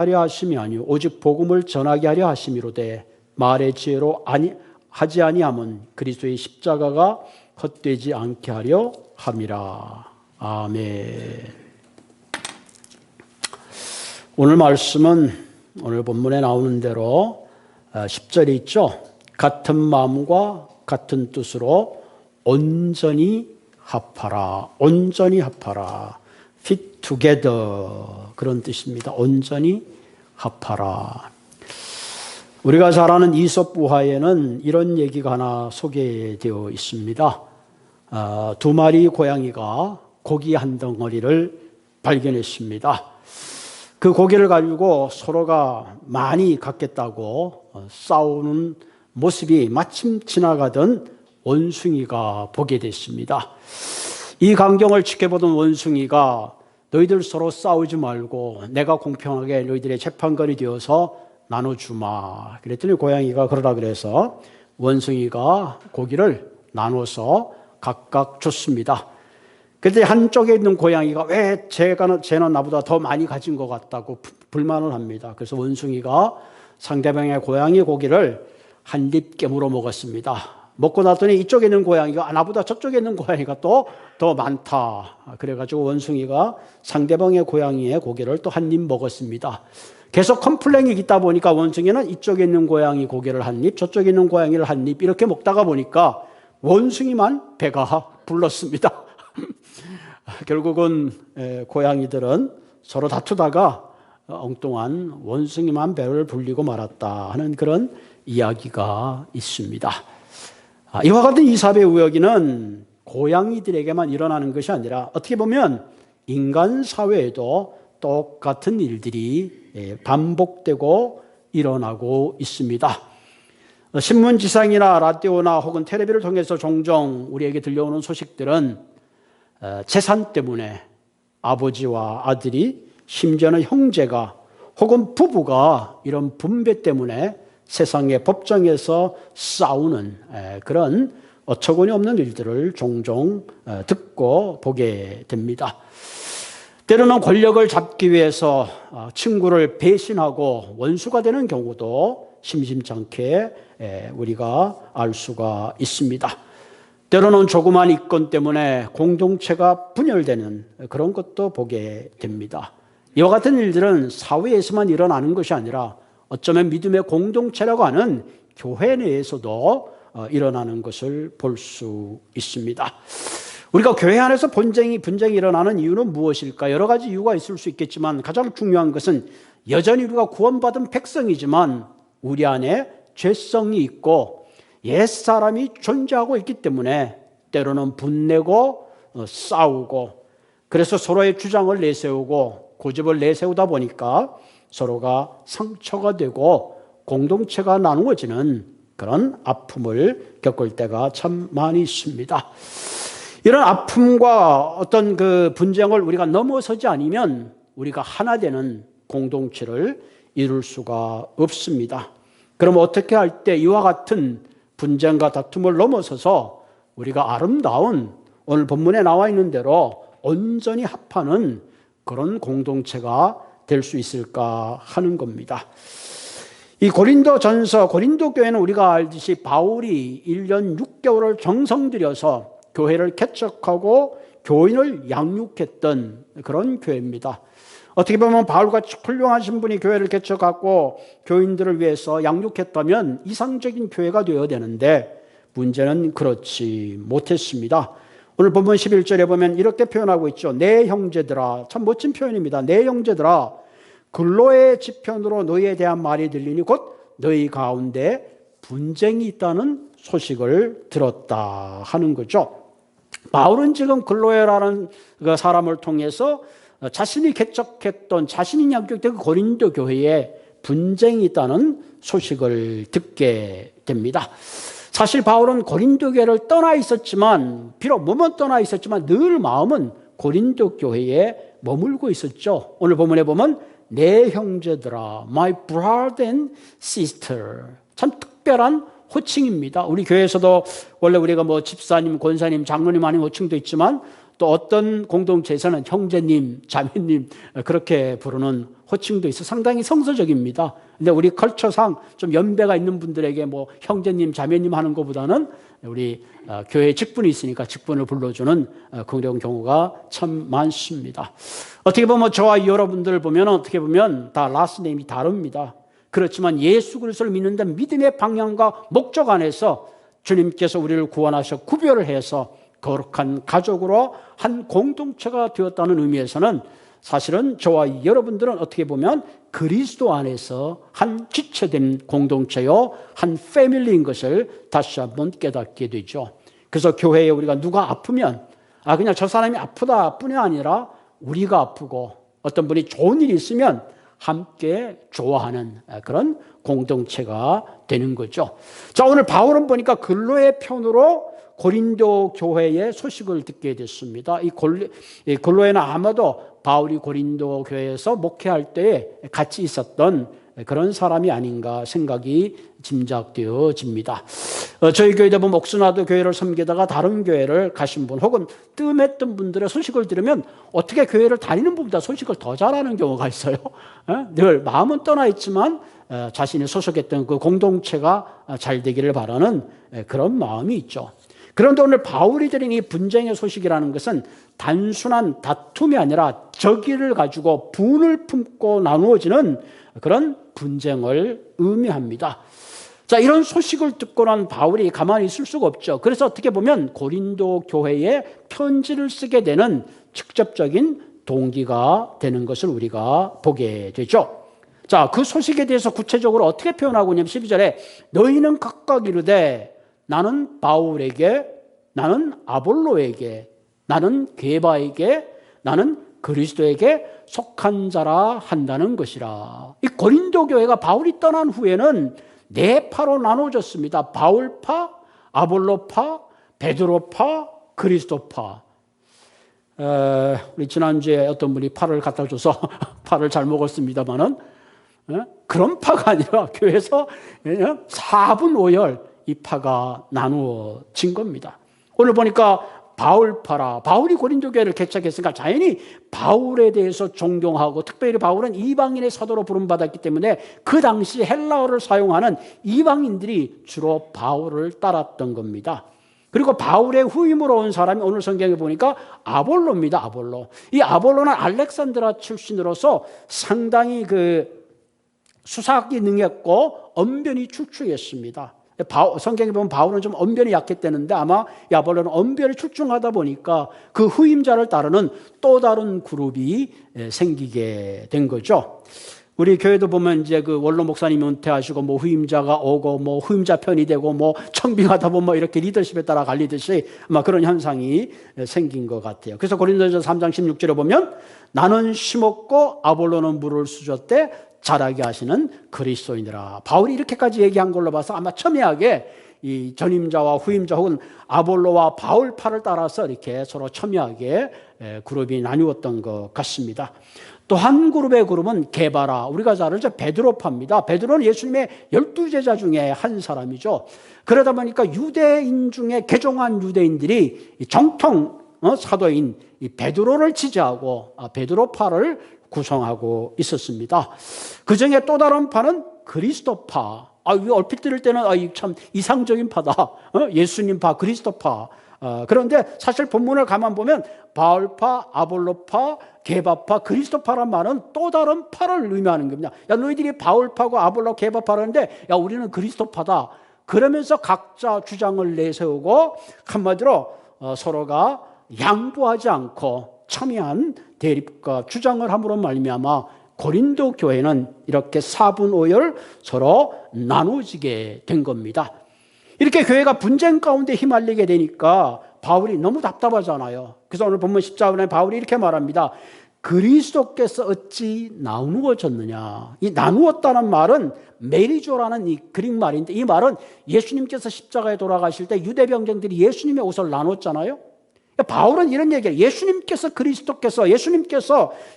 하려 하심이 아니요 오직 복음을 전하게 하려 하심이로되 말의 지혜로 하지 아니함은 그리스도의 십자가가 헛되지 않게 하려 함이라. 아멘. 오늘 말씀은 오늘 본문에 나오는 대로 10절에 있죠. 같은 마음과 같은 뜻으로 온전히 합하라. 온전히 합하라. fit together 그런 뜻입니다. 온전히 합하라. 우리가 잘 아는 이솝 우화에는 이런 얘기가 하나 소개되어 있습니다. 두 마리 고양이가 고기 한 덩어리를 발견했습니다. 그 고기를 가지고 서로가 많이 갖겠다고 싸우는 모습이 마침 지나가던 원숭이가 보게 됐습니다. 이 광경을 지켜보던 원숭이가 너희들 서로 싸우지 말고 내가 공평하게 너희들의 재판관이 되어서 나눠주마. 그랬더니 고양이가 그러라 그래서 원숭이가 고기를 나눠서 각각 줬습니다. 그때 한쪽에 있는 고양이가 왜 쟤는 나보다 더 많이 가진 것 같다고 불만을 합니다. 그래서 원숭이가 상대방의 고양이 고기를 한 입 깨물어 먹었습니다. 먹고 났더니 이쪽에 있는 고양이가 나보다 저쪽에 있는 고양이가 또 더 많다. 그래가지고 원숭이가 상대방의 고양이의 고기를 또 한 입 먹었습니다. 계속 컴플레인이 있다 보니까 원숭이는 이쪽에 있는 고양이 고기를 한 입, 저쪽에 있는 고양이를 한 입 이렇게 먹다가 보니까 원숭이만 배가 불렀습니다. 결국은 고양이들은 서로 다투다가 엉뚱한 원숭이만 배를 불리고 말았다 하는 그런 이야기가 있습니다. 이와 같은 이삭의 우여기는 고양이들에게만 일어나는 것이 아니라 어떻게 보면 인간 사회에도 똑같은 일들이 반복되고 일어나고 있습니다. 신문지상이나 라디오나 혹은 텔레비를 통해서 종종 우리에게 들려오는 소식들은 재산 때문에 아버지와 아들이 심지어는 형제가 혹은 부부가 이런 분배 때문에 세상의 법정에서 싸우는 그런 어처구니 없는 일들을 종종 듣고 보게 됩니다. 때로는 권력을 잡기 위해서 친구를 배신하고 원수가 되는 경우도 심심찮게 우리가 알 수가 있습니다. 때로는 조그만 이권 때문에 공동체가 분열되는 그런 것도 보게 됩니다. 이와 같은 일들은 사회에서만 일어나는 것이 아니라 어쩌면 믿음의 공동체라고 하는 교회 내에서도 일어나는 것을 볼 수 있습니다. 우리가 교회 안에서 분쟁이 일어나는 이유는 무엇일까? 여러 가지 이유가 있을 수 있겠지만 가장 중요한 것은 여전히 우리가 구원받은 백성이지만 우리 안에 죄성이 있고 옛사람이 존재하고 있기 때문에 때로는 분내고 싸우고 그래서 서로의 주장을 내세우고 고집을 내세우다 보니까 서로가 상처가 되고 공동체가 나누어지는 그런 아픔을 겪을 때가 참 많이 있습니다. 이런 아픔과 어떤 그 분쟁을 우리가 넘어서지 않으면 우리가 하나 되는 공동체를 이룰 수가 없습니다. 그럼 어떻게 할 때 이와 같은 분쟁과 다툼을 넘어서서 우리가 아름다운 오늘 본문에 나와 있는 대로 온전히 합하는 그런 공동체가 될 수 있을까 하는 겁니다. 이 고린도전서 고린도 교회는 우리가 알듯이 바울이 1년 6개월을 정성 들여서 교회를 개척하고 교인을 양육했던 그런 교회입니다. 어떻게 보면 바울같이 훌륭하신 분이 교회를 개척하고 교인들을 위해서 양육했다면 이상적인 교회가 되어야 되는데 문제는 그렇지 못했습니다. 오늘 본문 11절에 보면 이렇게 표현하고 있죠. 내 형제들아, 참 멋진 표현입니다. 내 형제들아, 근로의 지편으로 너희에 대한 말이 들리니 곧 너희 가운데 분쟁이 있다는 소식을 들었다 하는 거죠. 바울은 지금 근로에라는 그 사람을 통해서 자신이 개척했던 자신이 양육된 고린도 교회에 분쟁이 있다는 소식을 듣게 됩니다. 사실 바울은 고린도 교회를 떠나 있었지만 비록 몸은 떠나 있었지만 늘 마음은 고린도 교회에 머물고 있었죠. 오늘 본문에 보면 내 형제들아, my brother and sister. 참 특별한 호칭입니다. 우리 교회에서도 원래 우리가 뭐 집사님, 권사님, 장로님 아닌 호칭도 있지만 또 어떤 공동체에서는 형제님, 자매님 그렇게 부르는 호칭도 있어 상당히 성서적입니다. 근데 우리 컬처상 좀 연배가 있는 분들에게 뭐 형제님, 자매님 하는 것보다는 우리 교회 직분이 있으니까 직분을 불러주는 그런 경우가 참 많습니다. 어떻게 보면 저와 여러분들 보면 어떻게 보면 다 라스트 네임이 다릅니다. 그렇지만 예수 그리스도를 믿는데 믿음의 방향과 목적 안에서 주님께서 우리를 구원하셔 구별을 해서 거룩한 가족으로 한 공동체가 되었다는 의미에서는 사실은 저와 여러분들은 어떻게 보면 그리스도 안에서 한 지체된 공동체요, 한 패밀리인 것을 다시 한번 깨닫게 되죠. 그래서 교회에 우리가 누가 아프면 그냥 저 사람이 아프다 뿐이 아니라 우리가 아프고 어떤 분이 좋은 일이 있으면 함께 좋아하는 그런 공동체가 되는 거죠. 자, 오늘 바울은 보니까 근로의 편으로 고린도 교회의 소식을 듣게 됐습니다. 이 근로에는 아마도 바울이 고린도 교회에서 목회할 때에 같이 있었던 그런 사람이 아닌가 생각이 짐작되어집니다. 저희 교회도 보면 옥수나도 교회를 섬기다가 다른 교회를 가신 분 혹은 뜸했던 분들의 소식을 들으면 어떻게 교회를 다니는 분보다 소식을 더 잘하는 경우가 있어요. 늘 마음은 떠나 있지만 자신이 소속했던 그 공동체가 잘 되기를 바라는 그런 마음이 있죠. 그런데 오늘 바울이 드린 이 분쟁의 소식이라는 것은 단순한 다툼이 아니라 적의를 가지고 분을 품고 나누어지는 그런 분쟁을 의미합니다. 자, 이런 소식을 듣고 난 바울이 가만히 있을 수가 없죠. 그래서 어떻게 보면 고린도 교회에 편지를 쓰게 되는 직접적인 동기가 되는 것을 우리가 보게 되죠. 자, 그 소식에 대해서 구체적으로 어떻게 표현하고 있냐면 12절에 너희는 각각 이르되 나는 바울에게, 나는 아볼로에게, 나는 게바에게, 나는 그리스도에게 속한 자라 한다는 것이라. 이 고린도 교회가 바울이 떠난 후에는 네 파로 나눠졌습니다. 바울파, 아볼로파, 베드로파, 그리스도파. 우리 지난주에 어떤 분이 파를 갖다 줘서 파를 잘 먹었습니다만은 그런 파가 아니라 교회에서 4분 5열 이 파가 나누어진 겁니다. 오늘 보니까 바울파라, 바울이 고린도 교회를 개척했으니까 자연히 바울에 대해서 존경하고 특별히 바울은 이방인의 사도로 부름받았기 때문에 그 당시 헬라어를 사용하는 이방인들이 주로 바울을 따랐던 겁니다. 그리고 바울의 후임으로 온 사람이 오늘 성경에 보니까 아볼로입니다. 아볼로. 이 아볼로는 알렉산드라 출신으로서 상당히 수사학이 능했고 언변이 출중했습니다. 성경에 보면 바울은 좀 언변이 약했다는데 아마 이 아볼로는 언변이 출중하다 보니까 그 후임자를 따르는 또 다른 그룹이 생기게 된 거죠. 우리 교회도 보면 이제 그 원로 목사님이 은퇴하시고 뭐 후임자가 오고 뭐 후임자 편이 되고 뭐 청빙하다 보면 이렇게 리더십에 따라 갈리듯이 아마 그런 현상이 생긴 것 같아요. 그래서 고린도전서 3장 16절에 보면 나는 심었고 아볼로는 물을 수줬대 자라게 하시는 그리스도인이라. 바울이 이렇게까지 얘기한 걸로 봐서 아마 첨예하게 이 전임자와 후임자 혹은 아볼로와 바울파를 따라서 이렇게 서로 첨예하게 그룹이 나누었던 것 같습니다. 또 한 그룹의 그룹은 게바라, 우리가 잘 알죠? 베드로파입니다. 베드로는 예수님의 12제자 중에 한 사람이죠. 그러다 보니까 유대인 중에 개종한 유대인들이 정통 사도인 이 베드로를 지지하고 베드로파를 구성하고 있었습니다. 그 중에 또 다른 파는 그리스도파. 이거 얼핏 들을 때는 참 이상적인 파다. 예수님 파, 그리스도파. 그런데 사실 본문을 가만 보면 바울파, 아볼로파, 게바파, 그리스도파란 말은 또 다른 파를 의미하는 겁니다. 야, 너희들이 바울파고 아볼로, 게바파라는데 야, 우리는 그리스도파다. 그러면서 각자 주장을 내세우고 한마디로 서로가 양보하지 않고 첨예한 대립과 주장을 함으로 말미암아 고린도 교회는 이렇게 4분 5열 서로 나누어지게 된 겁니다. 이렇게 교회가 분쟁 가운데 휘말리게 되니까 바울이 너무 답답하잖아요. 그래서 오늘 본문 14절에 바울이 이렇게 말합니다. 그리스도께서 어찌 나누어졌느냐. 이 나누었다는 말은 메리조라는 이 그릭 말인데 이 말은 예수님께서 십자가에 돌아가실 때 유대 병정들이 예수님의 옷을 나눴잖아요. 바울은 이런 얘기예요. 예수님께서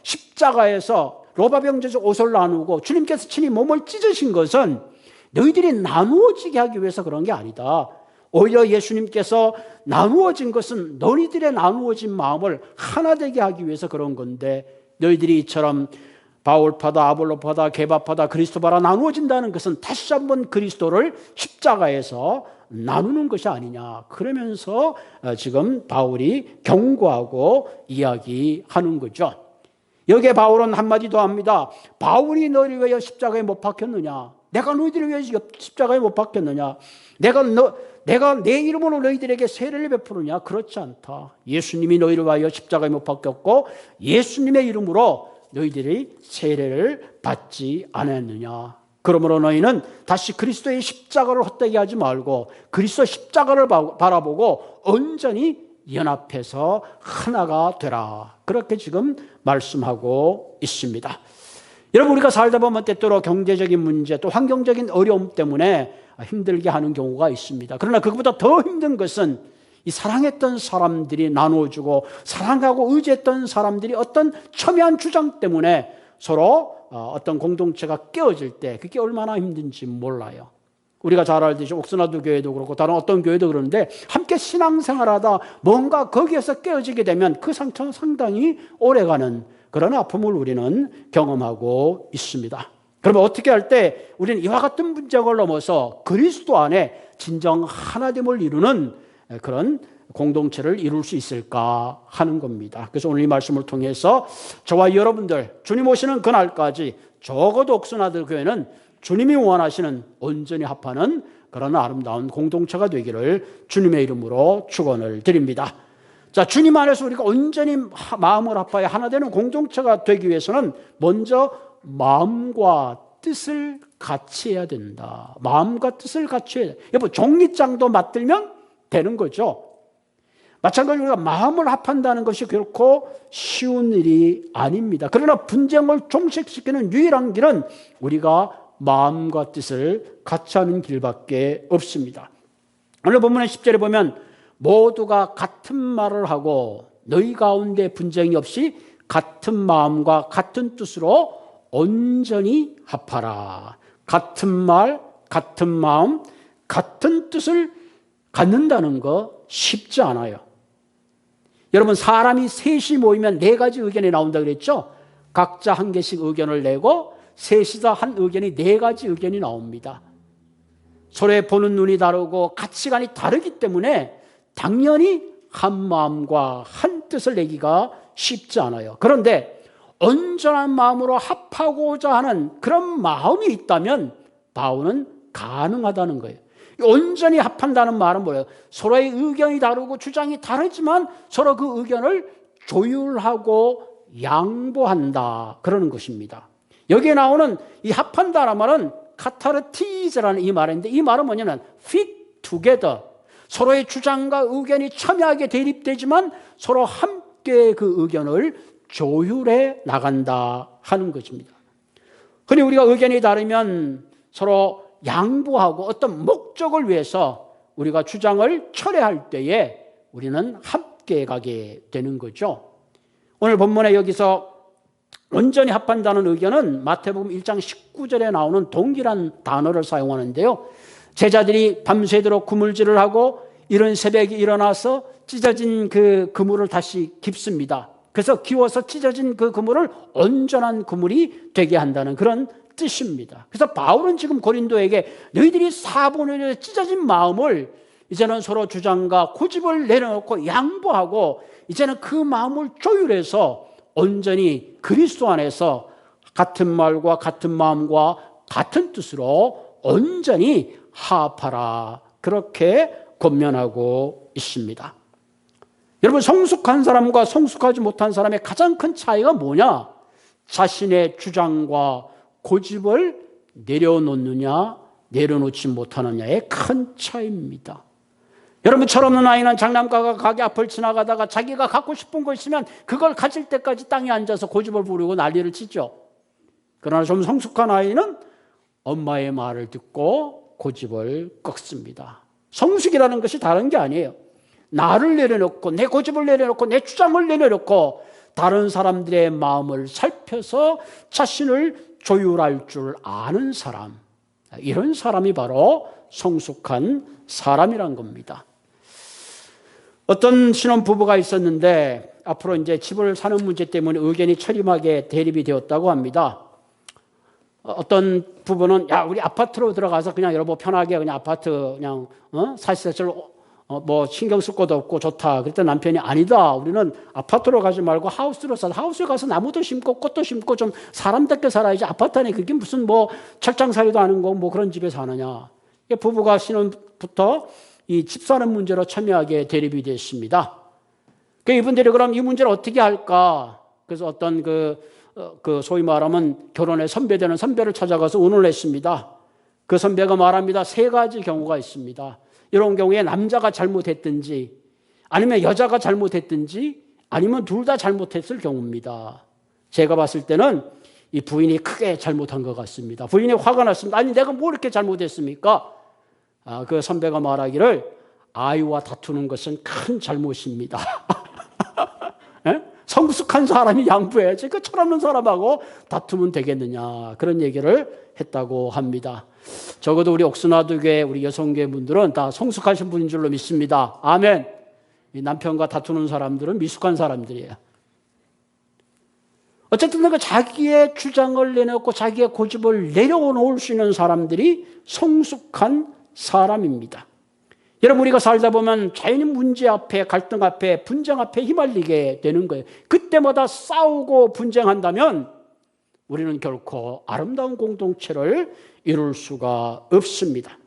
십자가에서 로마 병제에서 옷을 나누고 주님께서 친히 몸을 찢으신 것은 너희들이 나누어지게 하기 위해서 그런 게 아니다. 오히려 예수님께서 나누어진 것은 너희들의 나누어진 마음을 하나 되게 하기 위해서 그런 건데, 너희들이 이처럼 바울파다 아볼로파다 게바파다 그리스도파라 나누어진다는 것은 다시 한번 그리스도를 십자가에서 나누는 것이 아니냐, 그러면서 지금 바울이 경고하고 이야기하는 거죠. 여기에 바울은 한마디 더 합니다. 바울이 너희를 위하여 십자가에 못 박혔느냐? 내가 너희들을 위하여 십자가에 못 박혔느냐? 내가 내 이름으로 너희들에게 세례를 베푸느냐? 그렇지 않다. 예수님이 너희를 위하여 십자가에 못 박혔고 예수님의 이름으로 너희들이 세례를 받지 않았느냐? 그러므로 너희는 다시 그리스도의 십자가를 헛되게 하지 말고 그리스도 십자가를 바라보고 온전히 연합해서 하나가 되라. 그렇게 지금 말씀하고 있습니다. 여러분, 우리가 살다 보면 때때로 경제적인 문제 또 환경적인 어려움 때문에 힘들게 하는 경우가 있습니다. 그러나 그것보다 더 힘든 것은 이 사랑했던 사람들이 나누어주고 사랑하고 의지했던 사람들이 어떤 첨예한 주장 때문에 서로 어떤 공동체가 깨어질 때 그게 얼마나 힘든지 몰라요. 우리가 잘 알듯이 옥스나드 교회도 그렇고 다른 어떤 교회도 그러는데 함께 신앙생활하다 뭔가 거기에서 깨어지게 되면 그 상처는 상당히 오래가는 그런 아픔을 우리는 경험하고 있습니다. 그러면 어떻게 할 때 우리는 이와 같은 문제를 넘어서 그리스도 안에 진정 하나됨을 이루는 그런 공동체를 이룰 수 있을까 하는 겁니다. 그래서 오늘 이 말씀을 통해서 저와 여러분들 주님 오시는 그날까지 적어도 옥스나드 교회는 주님이 원하시는 온전히 합하는 그런 아름다운 공동체가 되기를 주님의 이름으로 축원을 드립니다. 자, 주님 안에서 우리가 온전히 마음을 합하여 하나 되는 공동체가 되기 위해서는 먼저 마음과 뜻을 같이 해야 된다. 마음과 뜻을 같이 해야 돼. 여보, 종이장도 맞들면 되는 거죠. 마찬가지로 우리가 마음을 합한다는 것이 결코 쉬운 일이 아닙니다. 그러나 분쟁을 종식시키는 유일한 길은 우리가 마음과 뜻을 같이 하는 길밖에 없습니다. 오늘 본문의 10절에 보면 모두가 같은 말을 하고 너희 가운데 분쟁이 없이 같은 마음과 같은 뜻으로 온전히 합하라. 같은 말, 같은 마음, 같은 뜻을 갖는다는 거 쉽지 않아요. 여러분, 사람이 셋이 모이면 네 가지 의견이 나온다 그랬죠? 각자 한 개씩 의견을 내고 셋이서 한 의견이 네 가지 의견이 나옵니다. 서로의 보는 눈이 다르고 가치관이 다르기 때문에 당연히 한 마음과 한 뜻을 내기가 쉽지 않아요. 그런데 온전한 마음으로 합하고자 하는 그런 마음이 있다면 바울은 가능하다는 거예요. 온전히 합한다는 말은 뭐예요? 서로의 의견이 다르고 주장이 다르지만 서로 그 의견을 조율하고 양보한다, 그러는 것입니다. 여기에 나오는 이 합한다는 말은 카타르티즈라는 이 말인데, 이 말은 뭐냐면 fit together, 서로의 주장과 의견이 첨예하게 대립되지만 서로 함께 그 의견을 조율해 나간다 하는 것입니다. 흔히 우리가 의견이 다르면 서로 양보하고 어떤 목적을 위해서 우리가 주장을 철회할 때에 우리는 함께 가게 되는 거죠. 오늘 본문에 여기서 온전히 합한다는 의견은 마태복음 1장 19절에 나오는 동일한 단어를 사용하는데요. 제자들이 밤새도록 그물질을 하고 이른 새벽에 일어나서 찢어진 그 그물을 다시 깁습니다. 그래서 기워서 찢어진 그 그물을 온전한 그물이 되게 한다는 그런 뜻입니다. 그래서 바울은 지금 고린도에게 너희들이 사본에 찢어진 마음을 이제는 서로 주장과 고집을 내려놓고 양보하고 이제는 그 마음을 조율해서 온전히 그리스도 안에서 같은 말과 같은 마음과 같은 뜻으로 온전히 화합하라, 그렇게 권면하고 있습니다. 여러분, 성숙한 사람과 성숙하지 못한 사람의 가장 큰 차이가 뭐냐? 자신의 주장과 고집을 내려놓느냐 내려놓지 못하느냐의 큰 차이입니다. 여러분, 철없는 아이는 장난감과 가게 앞을 지나가다가 자기가 갖고 싶은 거 있으면 그걸 가질 때까지 땅에 앉아서 고집을 부리고 난리를 치죠. 그러나 좀 성숙한 아이는 엄마의 말을 듣고 고집을 꺾습니다. 성숙이라는 것이 다른 게 아니에요. 나를 내려놓고 내 고집을 내려놓고 내 주장을 내려놓고 다른 사람들의 마음을 살펴서 자신을 조율할 줄 아는 사람, 이런 사람이 바로 성숙한 사람이란 겁니다. 어떤 신혼부부가 있었는데 앞으로 이제 집을 사는 문제 때문에 의견이 철임하게 대립이 되었다고 합니다. 어떤 부부는 야 우리 아파트로 들어가서 그냥 여러분 편하게 그냥 아파트 그냥 사시사철 뭐 신경 쓸 것도 없고 좋다. 그랬더니 남편이 아니다. 우리는 아파트로 가지 말고 하우스로 살아. 하우스에 가서 나무도 심고 꽃도 심고 좀 사람답게 살아야지. 아파트 안에 그게 무슨 뭐 철장살이도 아닌 거 뭐 그런 집에 사느냐. 부부가 신혼부터 이 집 사는 문제로 첨예하게 대립이 됐습니다. 이분들이 그럼 이 문제를 어떻게 할까? 그래서 어떤 그 소위 말하면 결혼에 선배되는 선배를 찾아가서 의논을 했습니다. 그 선배가 말합니다. 3가지 경우가 있습니다. 이런 경우에 남자가 잘못했든지 아니면 여자가 잘못했든지 아니면 둘 다 잘못했을 경우입니다. 제가 봤을 때는 이 부인이 크게 잘못한 것 같습니다. 부인이 화가 났습니다. 아니 내가 뭐 이렇게 잘못했습니까? 그 선배가 말하기를 아이와 다투는 것은 큰 잘못입니다. 예? 성숙한 사람이 양보해야지 그 철없는 사람하고 다투면 되겠느냐 그런 얘기를 했다고 합니다. 적어도 우리 옥수나두교회 우리 여성교회 분들은 다 성숙하신 분인 줄로 믿습니다. 아멘. 이 남편과 다투는 사람들은 미숙한 사람들이에요. 어쨌든 그 자기의 주장을 내놓고 자기의 고집을 내려놓을 수 있는 사람들이 성숙한 사람입니다. 여러분 우리가 살다 보면 자연히 문제 앞에 갈등 앞에 분쟁 앞에 휘말리게 되는 거예요. 그때마다 싸우고 분쟁한다면 우리는 결코 아름다운 공동체를 이룰 수가 없습니다.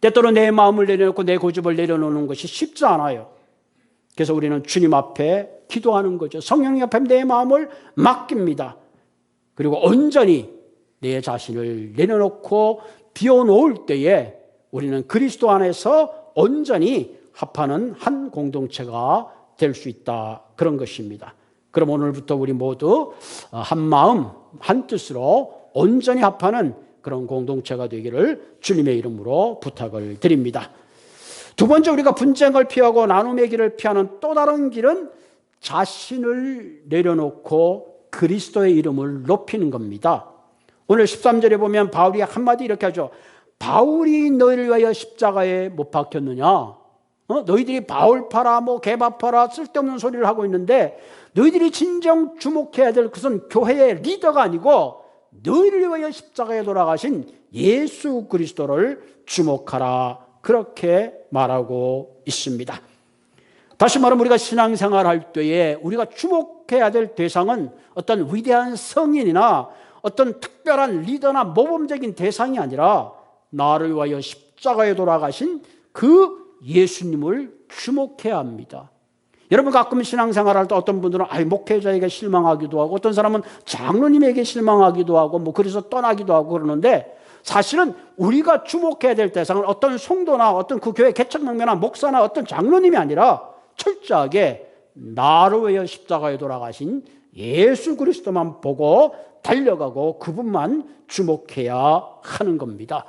때때로 내 마음을 내려놓고 내 고집을 내려놓는 것이 쉽지 않아요. 그래서 우리는 주님 앞에 기도하는 거죠. 성령 앞에 내 마음을 맡깁니다. 그리고 온전히 내 자신을 내려놓고 비워놓을 때에 우리는 그리스도 안에서 온전히 합하는 한 공동체가 될 수 있다. 그런 것입니다. 그럼 오늘부터 우리 모두 한 마음, 한 뜻으로 온전히 합하는 그런 공동체가 되기를 주님의 이름으로 부탁을 드립니다. 두 번째 우리가 분쟁을 피하고 나눔의 길을 피하는 또 다른 길은 자신을 내려놓고 그리스도의 이름을 높이는 겁니다. 오늘 13절에 보면 바울이 한마디 이렇게 하죠. 바울이 너희를 위하여 십자가에 못 박혔느냐? 너희들이 바울 팔아 뭐 개밥 팔아 쓸데없는 소리를 하고 있는데 너희들이 진정 주목해야 될 것은 교회의 리더가 아니고 너희를 위하여 십자가에 돌아가신 예수 그리스도를 주목하라. 그렇게 말하고 있습니다. 다시 말하면 우리가 신앙생활 할 때에 우리가 주목해야 될 대상은 어떤 위대한 성인이나 어떤 특별한 리더나 모범적인 대상이 아니라 나를 위하여 십자가에 돌아가신 그 예수님을 주목해야 합니다. 여러분 가끔 신앙생활할 때 어떤 분들은 목회자에게 실망하기도 하고 어떤 사람은 장로님에게 실망하기도 하고 뭐 그래서 떠나기도 하고 그러는데 사실은 우리가 주목해야 될 대상은 어떤 성도나 어떤 그 교회 개척명매나 목사나 어떤 장로님이 아니라 철저하게 나를 위하여 십자가에 돌아가신 예수 그리스도만 보고 달려가고 그분만 주목해야 하는 겁니다.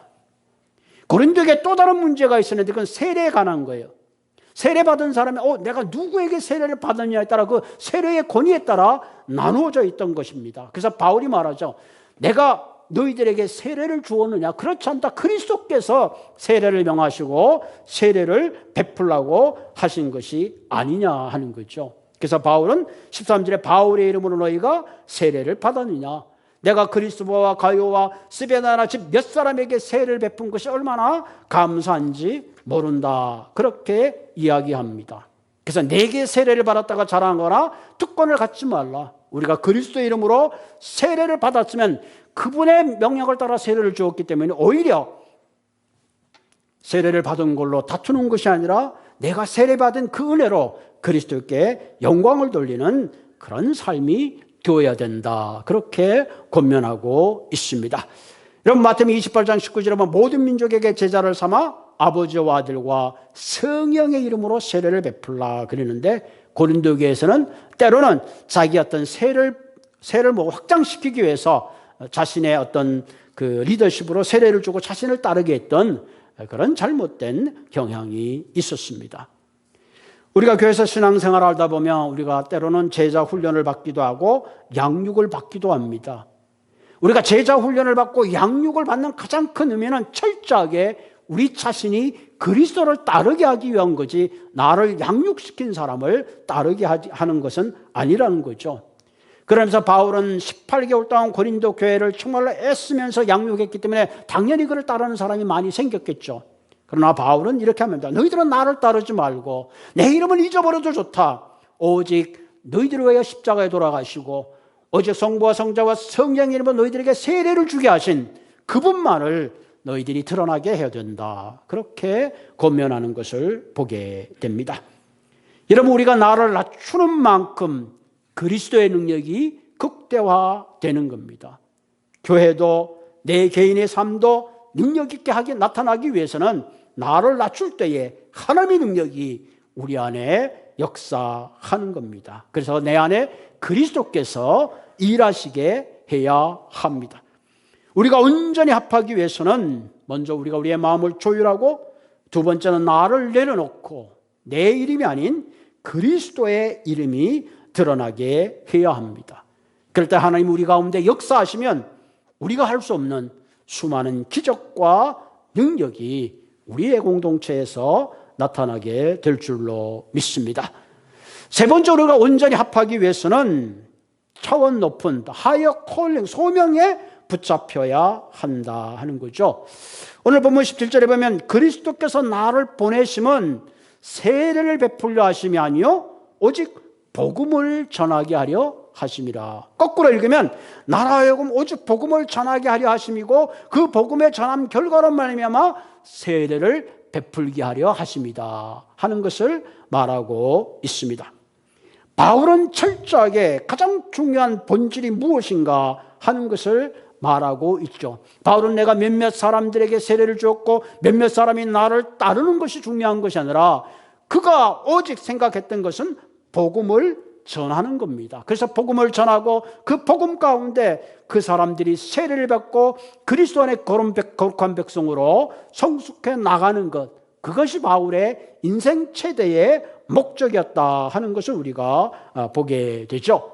고린도에게 또 다른 문제가 있었는데 그건 세례에 관한 거예요. 세례 받은 사람이 내가 누구에게 세례를 받았냐에 따라 그 세례의 권위에 따라 나누어져 있던 것입니다. 그래서 바울이 말하죠. 내가 너희들에게 세례를 주었느냐? 그렇지 않다. 그리스도께서 세례를 명하시고 세례를 베풀라고 하신 것이 아니냐 하는 거죠. 그래서 바울은 13절에 바울의 이름으로 너희가 세례를 받았느냐? 내가 그리스도와 가요와 스베나나 집 몇 사람에게 세례를 베푼 것이 얼마나 감사한지 모른다. 그렇게 이야기합니다. 그래서 내게 세례를 받았다가 자랑하거나 특권을 갖지 말라. 우리가 그리스도의 이름으로 세례를 받았으면 그분의 명령을 따라 세례를 주었기 때문에 오히려 세례를 받은 걸로 다투는 것이 아니라 내가 세례받은 그 은혜로 그리스도께 영광을 돌리는 그런 삶이 되어야 된다. 그렇게 권면하고 있습니다. 여러분 마태복음 28장 19절에 보면 모든 민족에게 제자를 삼아 아버지와 아들과 성령의 이름으로 세례를 베풀라 그러는데 고린도 교회에서는 때로는 자기 어떤 세례를 뭐 확장시키기 위해서 자신의 어떤 그 리더십으로 세례를 주고 자신을 따르게 했던 그런 잘못된 경향이 있었습니다. 우리가 교회에서 신앙생활을 하다 보면 우리가 때로는 제자 훈련을 받기도 하고 양육을 받기도 합니다. 우리가 제자 훈련을 받고 양육을 받는 가장 큰 의미는 철저하게 우리 자신이 그리스도를 따르게 하기 위한 거지 나를 양육시킨 사람을 따르게 하는 것은 아니라는 거죠. 그러면서 바울은 18개월 동안 고린도 교회를 정말로 애쓰면서 양육했기 때문에 당연히 그를 따르는 사람이 많이 생겼겠죠. 그러나 바울은 이렇게 합니다. 너희들은 나를 따르지 말고 내 이름을 잊어버려도 좋다. 오직 너희들을 위하여 십자가에 돌아가시고 오직 성부와 성자와 성령의 이름으로 너희들에게 세례를 주게 하신 그분만을 너희들이 드러나게 해야 된다. 그렇게 권면하는 것을 보게 됩니다. 여러분, 우리가 나를 낮추는 만큼 그리스도의 능력이 극대화되는 겁니다. 교회도 내 개인의 삶도 능력 있게 나타나기 위해서는 나를 낮출 때에 하나님의 능력이 우리 안에 역사하는 겁니다. 그래서 내 안에 그리스도께서 일하시게 해야 합니다. 우리가 온전히 합하기 위해서는 먼저 우리가 우리의 마음을 조율하고 두 번째는 나를 내려놓고 내 이름이 아닌 그리스도의 이름이 드러나게 해야 합니다. 그럴 때 하나님 우리 가운데 역사하시면 우리가 할 수 없는 수많은 기적과 능력이 우리의 공동체에서 나타나게 될 줄로 믿습니다. 세 번째로 우리가 온전히 합하기 위해서는 차원 높은 higher calling, 소명에 붙잡혀야 한다 하는 거죠. 오늘 본문 17절에 보면 그리스도께서 나를 보내심은 세례를 베풀려 하심이 아니요 오직 복음을 전하게 하려 하심이라. 거꾸로 읽으면 나로 하여금 오직 복음을 전하게 하려 하심이고 그 복음의 전함 결과로 말미암아 세례를 베풀게 하려 하심이다 하는 것을 말하고 있습니다. 바울은 철저하게 가장 중요한 본질이 무엇인가 하는 것을 말하고 있죠. 바울은 내가 몇몇 사람들에게 세례를 주었고 몇몇 사람이 나를 따르는 것이 중요한 것이 아니라 그가 오직 생각했던 것은 복음을 전하는 겁니다. 그래서 복음을 전하고 그 복음 가운데 그 사람들이 세례를 받고 그리스도 안에 거룩한 백성으로 성숙해 나가는 것, 그것이 바울의 인생 최대의 목적이었다 하는 것을 우리가 보게 되죠.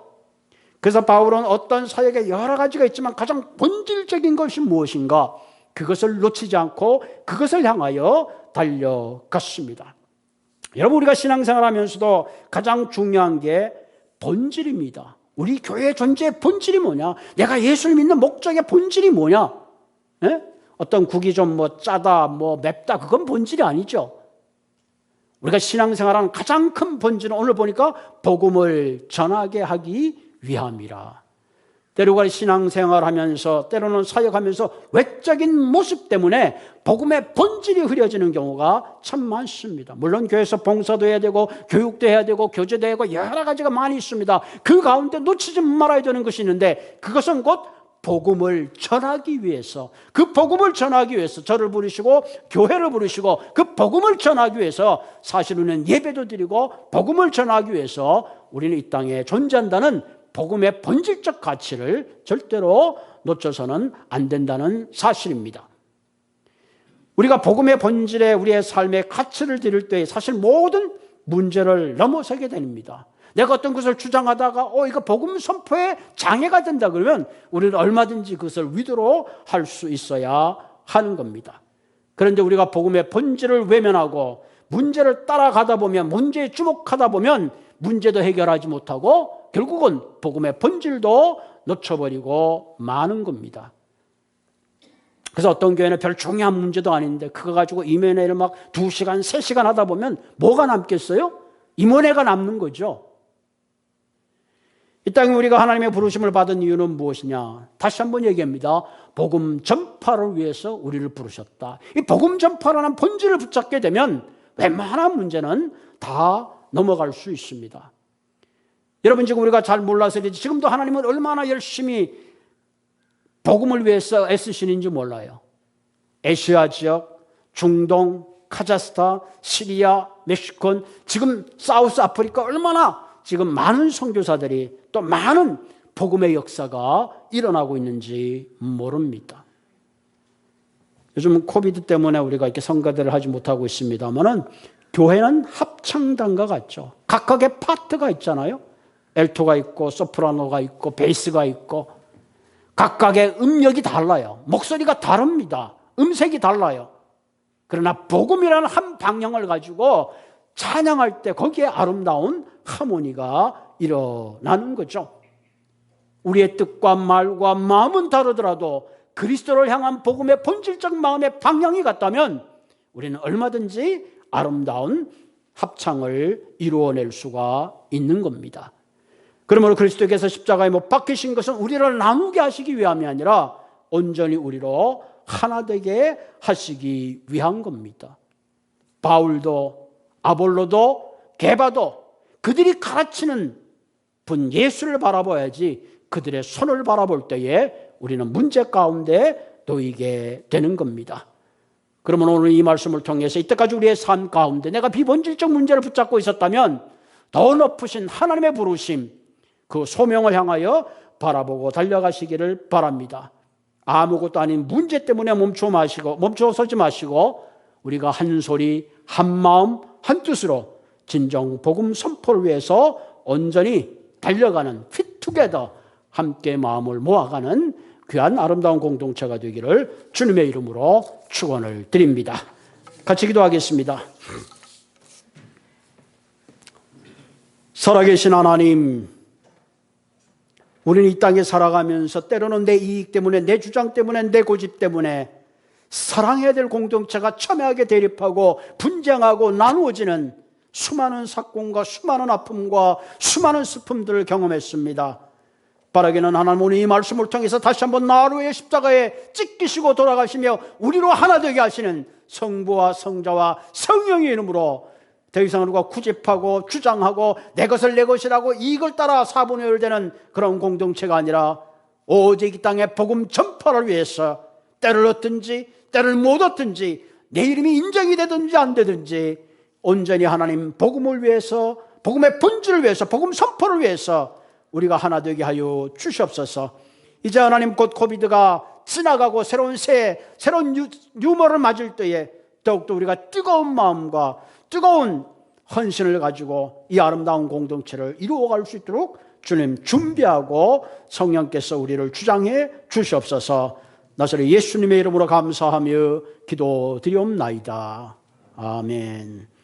그래서 바울은 어떤 사역에 여러 가지가 있지만 가장 본질적인 것이 무엇인가, 그것을 놓치지 않고 그것을 향하여 달려갔습니다. 여러분, 우리가 신앙생활하면서도 가장 중요한 게 본질입니다. 우리 교회의 존재의 본질이 뭐냐? 내가 예수를 믿는 목적의 본질이 뭐냐? 예? 어떤 국이 좀 짜다, 맵다, 그건 본질이 아니죠. 우리가 신앙생활하는 가장 큰 본질은 오늘 보니까 복음을 전하게 하기 위함이라. 때로가 신앙생활하면서 때로는 사역하면서 외적인 모습 때문에 복음의 본질이 흐려지는 경우가 참 많습니다. 물론 교회에서 봉사도 해야 되고 교육도 해야 되고 교제도 해야 되고 여러 가지가 많이 있습니다. 그 가운데 놓치지 말아야 되는 것이 있는데 그것은 곧 복음을 전하기 위해서, 그 복음을 전하기 위해서 저를 부르시고 교회를 부르시고 그 복음을 전하기 위해서 사실 우리는 예배도 드리고 복음을 전하기 위해서 우리는 이 땅에 존재한다는 복음의 본질적 가치를 절대로 놓쳐서는 안 된다는 사실입니다. 우리가 복음의 본질에 우리의 삶의 가치를 드릴 때 사실 모든 문제를 넘어서게 됩니다. 내가 어떤 것을 주장하다가 이거 복음 선포에 장애가 된다 그러면 우리는 얼마든지 그것을 위로로 할 수 있어야 하는 겁니다. 그런데 우리가 복음의 본질을 외면하고 문제를 따라가다 보면, 문제에 주목하다 보면 문제도 해결하지 못하고 결국은 복음의 본질도 놓쳐버리고 마는 겁니다. 그래서 어떤 교회는 별 중요한 문제도 아닌데 그거 가지고 이면회를 막 2시간, 3시간 하다 보면 뭐가 남겠어요? 임원회가 남는 거죠. 이 땅에 우리가 하나님의 부르심을 받은 이유는 무엇이냐? 다시 한번 얘기합니다. 복음 전파를 위해서 우리를 부르셨다. 이 복음 전파라는 본질을 붙잡게 되면 웬만한 문제는 다 넘어갈 수 있습니다. 여러분, 지금 우리가 잘 몰라서 그렇지 지금도 하나님은 얼마나 열심히 복음을 위해서 애쓰시는지 몰라요. 아시아 지역, 중동, 카자흐스탄, 시리아, 멕시코, 지금 사우스 아프리카 얼마나 지금 많은 선교사들이 또 많은 복음의 역사가 일어나고 있는지 모릅니다. 요즘 코비드 때문에 우리가 이렇게 성가대를 하지 못하고 있습니다만은 교회는 합창단과 같죠. 각각의 파트가 있잖아요. 엘토가 있고 소프라노가 있고 베이스가 있고 각각의 음력이 달라요. 목소리가 다릅니다. 음색이 달라요. 그러나 복음이라는 한 방향을 가지고 찬양할 때 거기에 아름다운 하모니가 일어나는 거죠. 우리의 뜻과 말과 마음은 다르더라도 그리스도를 향한 복음의 본질적 마음의 방향이 같다면 우리는 얼마든지 아름다운 합창을 이루어낼 수가 있는 겁니다. 그러므로 그리스도께서 십자가에 못 박히신 것은 우리를 나누게 하시기 위함이 아니라 온전히 우리로 하나 되게 하시기 위한 겁니다. 바울도 아볼로도 게바도 그들이 가르치는 분 예수를 바라봐야지 그들의 손을 바라볼 때에 우리는 문제 가운데 놓이게 되는 겁니다. 그러면 오늘 이 말씀을 통해서 이때까지 우리의 삶 가운데 내가 비본질적 문제를 붙잡고 있었다면 더 높으신 하나님의 부르심, 그 소명을 향하여 바라보고 달려가시기를 바랍니다. 아무것도 아닌 문제 때문에 멈춰서지 마시고 우리가 한 소리, 한 마음, 한 뜻으로 진정 복음 선포를 위해서 온전히 달려가는 fit together, 함께 마음을 모아가는 귀한 아름다운 공동체가 되기를 주님의 이름으로 축원을 드립니다. 같이 기도하겠습니다. 살아계신 하나님, 우리는 이 땅에 살아가면서 때로는 내 이익 때문에, 내 주장 때문에, 내 고집 때문에 사랑해야 될 공동체가 첨예하게 대립하고 분쟁하고 나누어지는 수많은 사건과 수많은 아픔과 수많은 슬픔들을 경험했습니다. 바라기는 하나님, 오늘 이 말씀을 통해서 다시 한번 나루의 십자가에 찢기시고 돌아가시며 우리로 하나 되게 하시는 성부와 성자와 성령의 이름으로 더 이상 우리가 구집하고 주장하고 내 것을 내 것이라고 이걸 따라 사분열되는 그런 공동체가 아니라 오직 이 땅의 복음 전파를 위해서 때를 얻든지 때를 못 얻든지 내 이름이 인정이 되든지 안 되든지 온전히 하나님 복음을 위해서, 복음의 본질을 위해서, 복음 선포를 위해서 우리가 하나 되게 하여 주시옵소서. 이제 하나님 곧 코비드가 지나가고 새로운 유머를 맞을 때에 더욱더 우리가 뜨거운 마음과 뜨거운 헌신을 가지고 이 아름다운 공동체를 이루어갈 수 있도록 주님 준비하고 성령께서 우리를 주장해 주시옵소서. 나사렛 예수님의 이름으로 감사하며 기도드리옵나이다. 아멘.